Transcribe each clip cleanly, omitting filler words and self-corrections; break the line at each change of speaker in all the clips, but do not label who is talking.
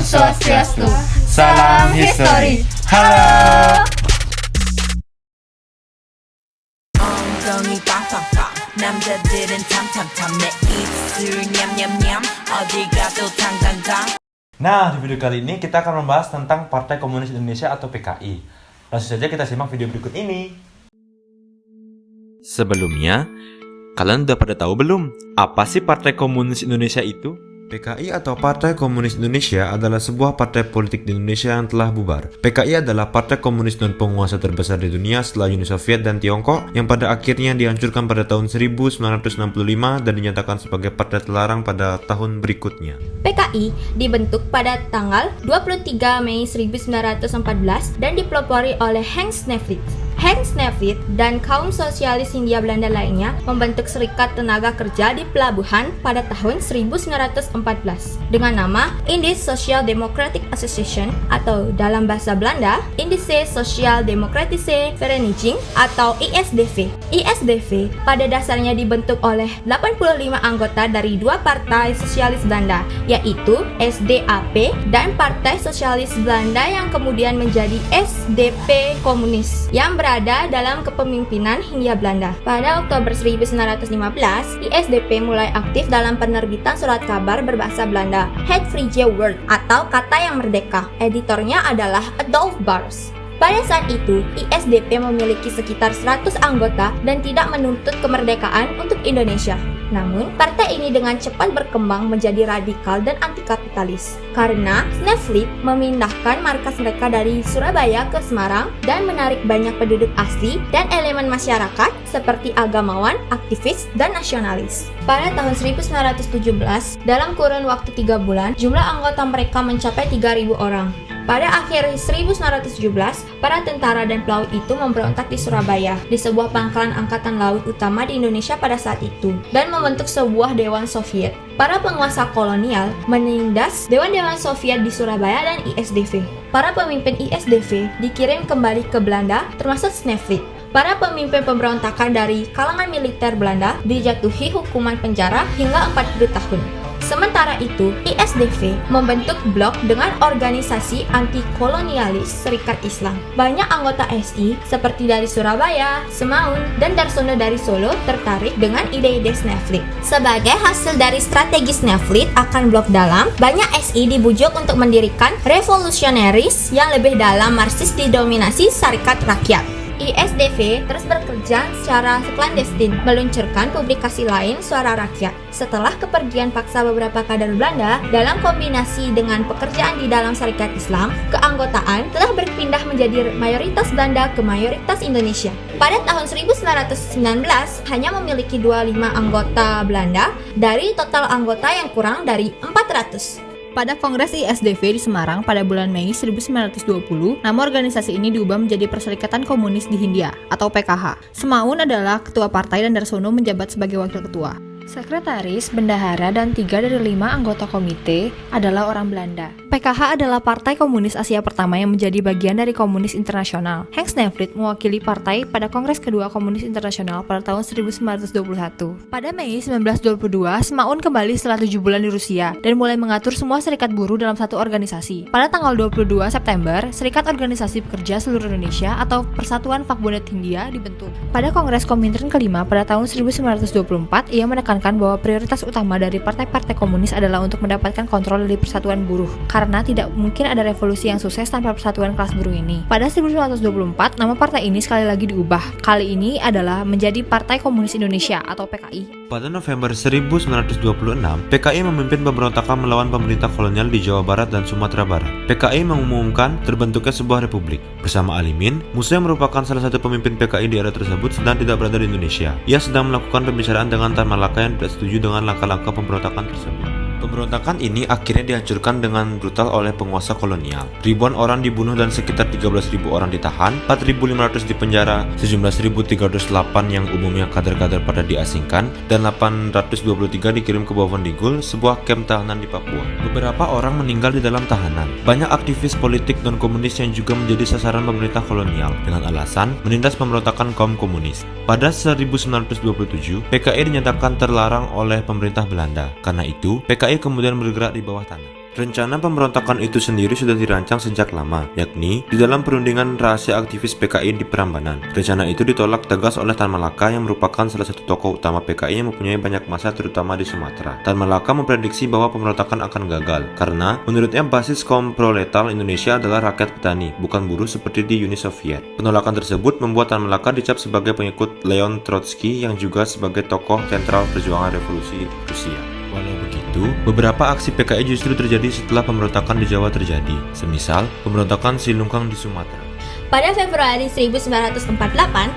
Swastiastu. Salam History. Halo.
엉덩이 빵빵빵 남자들은 탐탐탐 내 입술 냠냠냠 어디 가도 당당당.
Nah, di video kali ini kita akan membahas tentang Partai Komunis Indonesia atau PKI. Langsung saja kita simak video berikut ini.
Sebelumnya, kalian udah pada tahu belum apa sih Partai Komunis Indonesia itu?
PKI atau Partai Komunis Indonesia adalah sebuah partai politik di Indonesia yang telah bubar. PKI adalah partai komunis non-penguasa terbesar di dunia setelah Uni Soviet dan Tiongkok yang pada akhirnya dihancurkan pada tahun 1965 dan dinyatakan sebagai partai terlarang pada tahun berikutnya.
PKI dibentuk pada tanggal 23 Mei 1914 dan dipelopori oleh Henk Sneevliet. Henk Sneevliet dan kaum sosialis Hindia Belanda lainnya membentuk Serikat Tenaga Kerja di Pelabuhan pada tahun 1914 dengan nama Indisch Social Democratic Association atau dalam bahasa Belanda Indische Social Democratische Vereniging atau ISDV. ISDV pada dasarnya dibentuk oleh 85 anggota dari dua partai sosialis Belanda, yaitu SDAP dan Partai Sosialis Belanda yang kemudian menjadi SDP Komunis yang berada dalam kepemimpinan Hindia Belanda. Pada Oktober 1915, ISDP mulai aktif dalam penerbitan surat kabar berbahasa Belanda, Het Vrije Woord atau Kata yang Merdeka. Editornya adalah Adolf Bars. Pada saat itu, ISDP memiliki sekitar 100 anggota dan tidak menuntut kemerdekaan untuk Indonesia. Namun, partai ini dengan cepat berkembang menjadi radikal dan anti-kapitalis karena Sneevliet memindahkan markas mereka dari Surabaya ke Semarang dan menarik banyak penduduk asli dan elemen masyarakat seperti agamawan, aktivis, dan nasionalis. Pada tahun 1917, dalam kurun waktu 3 bulan, jumlah anggota mereka mencapai 3.000 orang. Pada akhir 1917, para tentara dan pelaut itu memberontak di Surabaya, di sebuah pangkalan angkatan laut utama di Indonesia pada saat itu, dan membentuk sebuah Dewan Soviet. Para penguasa kolonial menindas Dewan-Dewan Soviet di Surabaya dan ISDV. Para pemimpin ISDV dikirim kembali ke Belanda, termasuk Sneevliet. Para pemimpin pemberontakan dari kalangan militer Belanda dijatuhi hukuman penjara hingga 40 tahun. Sementara itu, ISDV membentuk blok dengan organisasi anti-kolonialis Serikat Islam. Banyak anggota SI seperti dari Surabaya, Semaun, dan Darsono dari Solo tertarik dengan ide-ide Sneevliet. Sebagai hasil dari strategi Sneevliet akan blok dalam, banyak SI dibujuk untuk mendirikan revolusionaris yang lebih dalam Marxis didominasi Serikat Rakyat. ISDV terus bekerja secara klandestin, meluncurkan publikasi lain Suara Rakyat. Setelah kepergian paksa beberapa kader Belanda, dalam kombinasi dengan pekerjaan di dalam Serikat Islam, keanggotaan telah berpindah menjadi mayoritas Belanda ke mayoritas Indonesia. Pada tahun 1919, hanya memiliki 25 anggota Belanda dari total anggota yang kurang dari 400.
Pada Kongres ISDV di Semarang pada bulan Mei 1920, nama organisasi ini diubah menjadi Perserikatan Komunis di Hindia atau PKH. Semaun adalah ketua partai dan Darsono menjabat sebagai wakil ketua. Sekretaris, bendahara, dan 3 dari 5 anggota komite adalah orang Belanda. PKH adalah Partai Komunis Asia pertama yang menjadi bagian dari Komunis Internasional. Henk Sneevliet mewakili partai pada Kongres kedua Komunis Internasional pada tahun 1921. Pada Mei 1922, Semaun kembali setelah 7 bulan di Rusia dan mulai mengatur semua serikat buruh dalam satu organisasi. Pada tanggal 22 September, Serikat Organisasi Pekerja Seluruh Indonesia atau Persatuan Fakbonet Hindia dibentuk. Pada Kongres Komintern kelima pada tahun 1924, ia menekankan bahwa prioritas utama dari partai-partai komunis adalah untuk mendapatkan kontrol dari persatuan buruh, karena tidak mungkin ada revolusi yang sukses tanpa persatuan kelas buruh ini. Pada 1924, nama partai ini sekali lagi diubah. Kali ini adalah menjadi Partai Komunis Indonesia atau PKI.
Pada November 1926, PKI memimpin pemberontakan melawan pemerintah kolonial di Jawa Barat dan Sumatera Barat. PKI mengumumkan terbentuknya sebuah republik. Bersama Alimin, Musa yang merupakan salah satu pemimpin PKI di era tersebut sedang tidak berada di Indonesia. Ia sedang melakukan pembicaraan dengan Tan Malaka yang tidak setuju dengan langkah-langkah pemberontakan tersebut. Pemberontakan ini akhirnya dihancurkan dengan brutal oleh penguasa kolonial. Ribuan orang dibunuh dan sekitar 13.000 orang ditahan, 4.500 dipenjara, sejumlah 1.308 yang umumnya kader-kader pada diasingkan, dan 823 dikirim ke Bovendigul, sebuah kamp tahanan di Papua. Beberapa orang meninggal di dalam tahanan. Banyak aktivis politik non-komunis yang juga menjadi sasaran pemerintah kolonial dengan alasan menindas pemberontakan kaum komunis. Pada 1927, PKI dinyatakan terlarang oleh pemerintah Belanda. Karena itu, PKI PKI kemudian bergerak di bawah tanah. Rencana pemberontakan itu sendiri sudah dirancang sejak lama, yakni di dalam perundingan rahasia aktivis PKI di Prambanan. Rencana itu ditolak tegas oleh Tan Malaka yang merupakan salah satu tokoh utama PKI yang mempunyai banyak massa terutama di Sumatera. Tan Malaka memprediksi bahwa pemberontakan akan gagal, karena menurutnya basis kaum proletar Indonesia adalah rakyat petani, bukan buruh seperti di Uni Soviet. Penolakan tersebut membuat Tan Malaka dicap sebagai pengikut Leon Trotsky yang juga sebagai tokoh sentral perjuangan revolusi Rusia. Walau begitu, beberapa aksi PKI justru terjadi setelah pemberontakan di Jawa terjadi, semisal pemberontakan Silungkang di Sumatera.
Pada Februari 1948,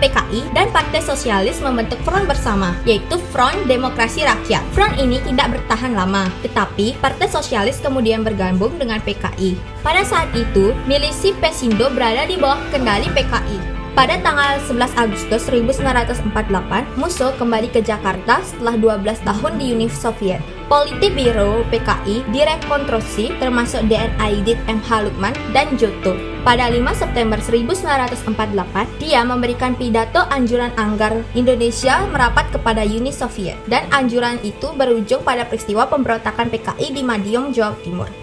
PKI dan Partai Sosialis membentuk front bersama, yaitu Front Demokrasi Rakyat. Front ini tidak bertahan lama, tetapi Partai Sosialis kemudian bergabung dengan PKI. Pada saat itu, milisi Pesindo berada di bawah kendali PKI. Pada tanggal 11 Agustus 1948, Musso kembali ke Jakarta setelah 12 tahun di Uni Soviet. Politbiro PKI direkonstruksi termasuk DN Aidit MH Lukman dan Joto. Pada 5 September 1948, dia memberikan pidato anjuran agar Indonesia merapat kepada Uni Soviet, dan anjuran itu berujung pada peristiwa pemberontakan PKI di Madiun, Jawa Timur.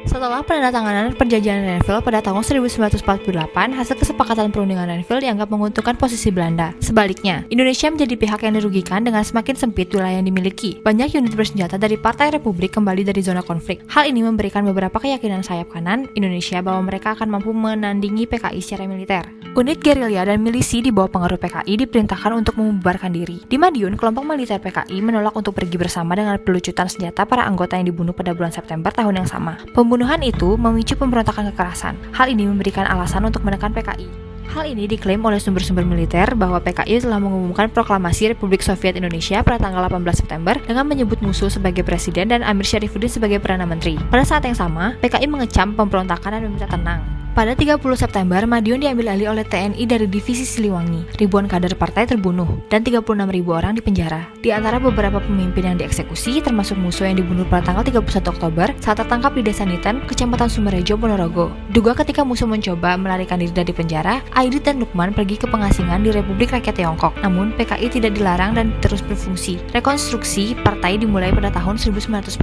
Setelah penandatanganan perjanjian Renville pada tahun 1948, hasil kesepakatan perundingan Renville dianggap menguntungkan posisi Belanda. Sebaliknya, Indonesia menjadi pihak yang dirugikan dengan semakin sempit wilayah yang dimiliki. Banyak unit bersenjata dari Partai Republik kembali dari zona konflik. Hal ini memberikan beberapa keyakinan sayap kanan Indonesia bahwa mereka akan mampu menandingi PKI secara militer. Unit gerilya dan milisi di bawah pengaruh PKI diperintahkan untuk membubarkan diri. Di Madiun, kelompok militer PKI menolak untuk pergi bersama dengan pelucutan senjata para anggota yang dibunuh pada bulan September tahun yang sama. Pembunuhan itu memicu pemberontakan kekerasan. Hal ini memberikan alasan untuk menekan PKI. Hal ini diklaim oleh sumber-sumber militer bahwa PKI telah mengumumkan proklamasi Republik Soviet Indonesia pada tanggal 18 September dengan menyebut Musso sebagai presiden dan Amir Syarifuddin sebagai Perdana Menteri. Pada saat yang sama, PKI mengecam pemberontakan dan meminta tenang. Pada 30 September, Madiun diambil alih oleh TNI dari Divisi Siliwangi. Ribuan kader partai terbunuh, dan 36.000 orang dipenjara. Di antara beberapa pemimpin yang dieksekusi, termasuk Musso yang dibunuh pada tanggal 31 Oktober saat tertangkap di Desa Niten, Kecamatan Sumerejo, Ponorogo. Duga ketika Musso mencoba melarikan diri dari penjara, Aidit dan Lukman pergi ke pengasingan di Republik Rakyat Tiongkok. Namun, PKI tidak dilarang dan terus berfungsi. Rekonstruksi partai dimulai pada tahun 1949.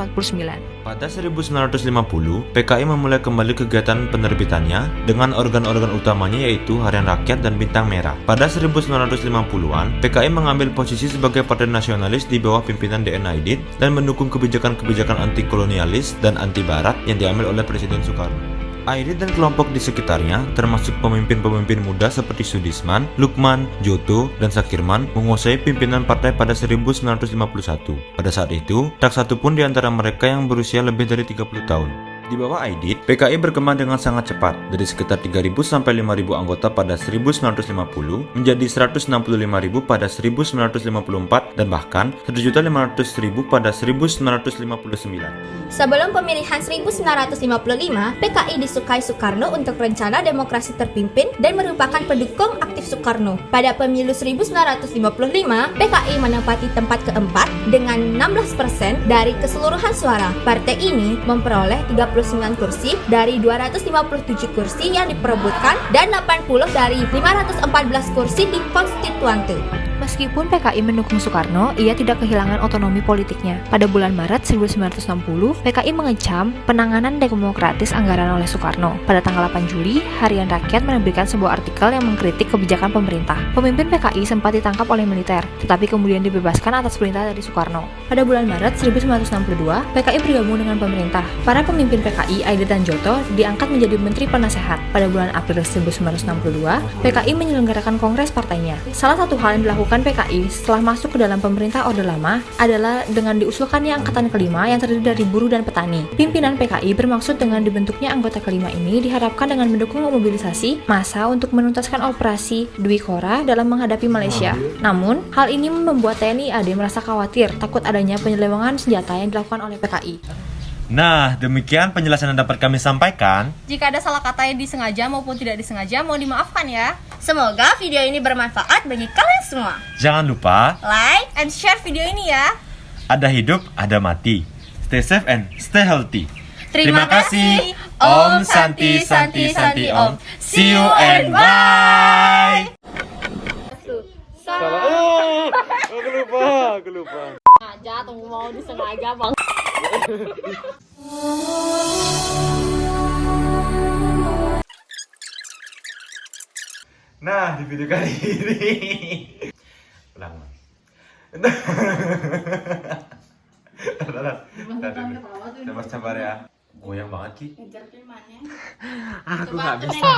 Pada 1950, PKI memulai kembali kegiatan penerbitannya dengan organ-organ utamanya yaitu Harian Rakyat dan Bintang Merah. Pada 1950-an, PKI mengambil posisi sebagai partai nasionalis di bawah pimpinan DN Aidit dan mendukung kebijakan-kebijakan anti-kolonialis dan anti-barat yang diambil oleh Presiden Soekarno. Aidit dan kelompok di sekitarnya, termasuk pemimpin-pemimpin muda seperti Sudisman, Lukman, Joto, dan Sakirman, menguasai pimpinan partai pada 1951. Pada saat itu, tak satu pun di antara mereka yang berusia lebih dari 30 tahun. Di bawah Aidit, PKI berkembang dengan sangat cepat, dari sekitar 3.000 sampai 5.000 anggota pada 1950 menjadi 165.000 pada 1954 dan bahkan 1.500.000 pada 1959.
Sebelum pemilihan 1955, PKI disukai Soekarno untuk rencana demokrasi terpimpin dan merupakan pendukung aktif Soekarno. Pada pemilu 1955, PKI menempati tempat keempat dengan 16% dari keseluruhan suara. Partai ini memperoleh 39 kursi dari 257 kursi yang diperebutkan dan 80 dari 514 kursi di konstituante.
Meskipun PKI mendukung Soekarno, ia tidak kehilangan otonomi politiknya. Pada bulan Maret 1960, PKI mengecam penanganan demokratis anggaran oleh Soekarno. Pada tanggal 8 Juli, Harian Rakyat menerbitkan sebuah artikel yang mengkritik kebijakan pemerintah. Pemimpin PKI sempat ditangkap oleh militer, tetapi kemudian dibebaskan atas perintah dari Soekarno. Pada bulan Maret 1962, PKI bergabung dengan pemerintah. Para pemimpin PKI, Aidit dan Joto, diangkat menjadi Menteri Penasehat. Pada bulan April 1962, PKI menyelenggarakan kongres partainya. Salah satu hal yang dilakukan PKI setelah masuk ke dalam pemerintah Orde Lama adalah dengan diusulkannya Angkatan Kelima yang terdiri dari buruh dan petani. Pimpinan PKI bermaksud dengan dibentuknya anggota kelima ini diharapkan dengan mendukung mobilisasi massa untuk menuntaskan operasi Dwi Kora dalam menghadapi Malaysia. Namun, hal ini membuat TNI AD merasa khawatir takut adanya penyelewengan senjata yang dilakukan oleh PKI.
Nah, demikian penjelasan yang dapat kami sampaikan.
Jika ada salah kata yang disengaja maupun tidak disengaja, mohon dimaafkan ya.
Semoga video ini bermanfaat bagi kalian semua.
Jangan lupa
Like and share video ini ya.
ada hidup, ada mati. Stay safe and stay healthy.
Terima kasih.
Om Santi Santi Santi Om. See you and bye.
Salah. Aku lupa.
Sengaja atau mau disengaja bang.
Nah, di video kali ini ulang. Sabar ya. Goyang banget Ki. Aku nggak bisa.